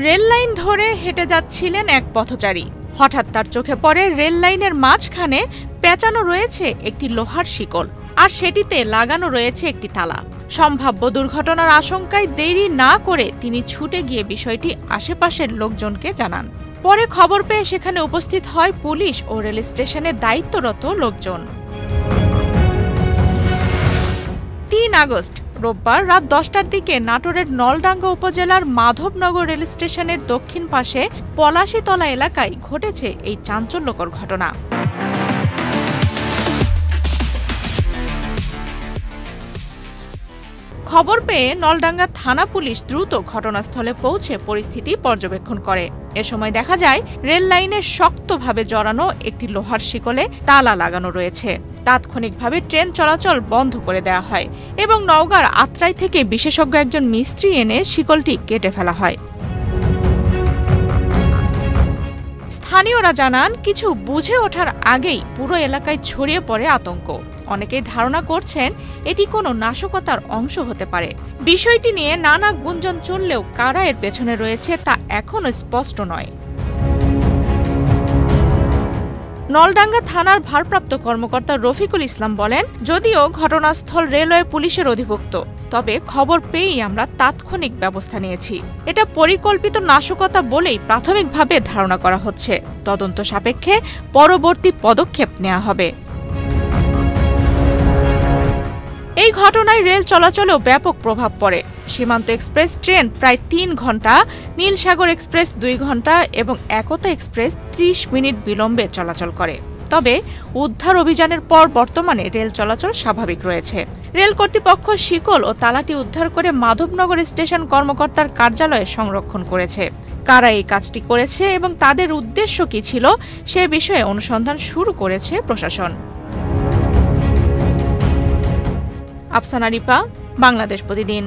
Rail line ধরে হেঁটে যাচ্ছিলেন এক পথচারী। হঠাৎ তার চোখে পড়ে রেল লাইনের মাঝখানে পেঁচানো রয়েছে একটি লোহার শিকল, আর সেটিতে লাগানো রয়েছে একটি তালা। সম্ভাব্য দুর্ঘটনার আশঙ্কায় দেরি না করে তিনি ছুটে গিয়ে বিষয়টি আশেপাশের লোকজনকে জানান। পরে খবর পেয়ে সেখানে উপস্থিত হয় পুলিশ ও রেল স্টেশনে দায়িত্বরত লোকজন। ৩ আগস্ট রোববার রাত ১০টার দিকে নাটোরের নলডাঙ্গা উপজেলার মাধবনগর রেল স্টেশনের দক্ষিণ পাশে পলাশীতলা এলাকায় ঘটেছে এই চাঞ্চল্যকর ঘটনা। খবর পেয়ে নলডাঙ্গা থানা পুলিশ দ্রুত ঘটনাস্থলে পৌঁছে পরিস্থিতি পর্যবেক্ষণ করে। এ সময় দেখা যায় রেল লাইনে শক্তভাবে জড়ানো একটি লোহার শিকলে তালা লাগানো রয়েছে। তাৎক্ষণিকভাবে ট্রেন চলাচল বন্ধ করে দেওয়া হয় এবং নওগাঁর আত্রাই থেকে বিশেষজ্ঞ একজন মিস্ত্রি এনে শিকলটি কেটে ফেলা হয়। স্থানীয়রা জানান, কিছু বুঝে ওঠার আগেই পুরো এলাকায় ছড়িয়ে পড়ে আতঙ্ক। অনেকেই ধারণা করছেন এটি কোনো নাশকতার অংশ হতে পারে। বিষয়টি নিয়ে নানা গুঞ্জন চললেও কারা এর পেছনে রয়েছে তা এখনো স্পষ্ট নয়। নলডাঙ্গা থানার ভারপ্রাপ্ত কর্মকর্তা রফিকুল ইসলাম বলেন, যদিও ঘটনাস্থল রেলওয়ে পুলিশের অধিভুক্ত, তবে খবর পেয়েই আমরা তাৎক্ষণিক ব্যবস্থা নিয়েছি। এটা পরিকল্পিত নাশকতা বলেই প্রাথমিকভাবে ধারণা করা হচ্ছে। তদন্ত সাপেক্ষে পরবর্তী পদক্ষেপ নেওয়া হবে। এই ঘটনায় রেল চলাচলেও ব্যাপক প্রভাব পড়ে। সীমান্ত এক্সপ্রেস ট্রেন প্রায় ৩ ঘণ্টা, নীলসাগর এক্সপ্রেস ২ ঘণ্টা এবং একতা এক্সপ্রেস ৩০ মিনিট বিলম্বে চলাচল করে। তবে উদ্ধার অভিযানের পর বর্তমানে রেল চলাচল স্বাভাবিক রয়েছে। রেল কর্তৃপক্ষ শিকল ও তালাটি উদ্ধার করে মাধবনগর স্টেশন কর্মকর্তার কার্যালয়ে সংরক্ষণ করেছে। কারা এই কাজটি করেছে এবং তাদের উদ্দেশ্য কী ছিল সে বিষয়ে অনুসন্ধান শুরু করেছে প্রশাসন। আফসানা রিপা, বাংলাদেশ প্রতিদিন।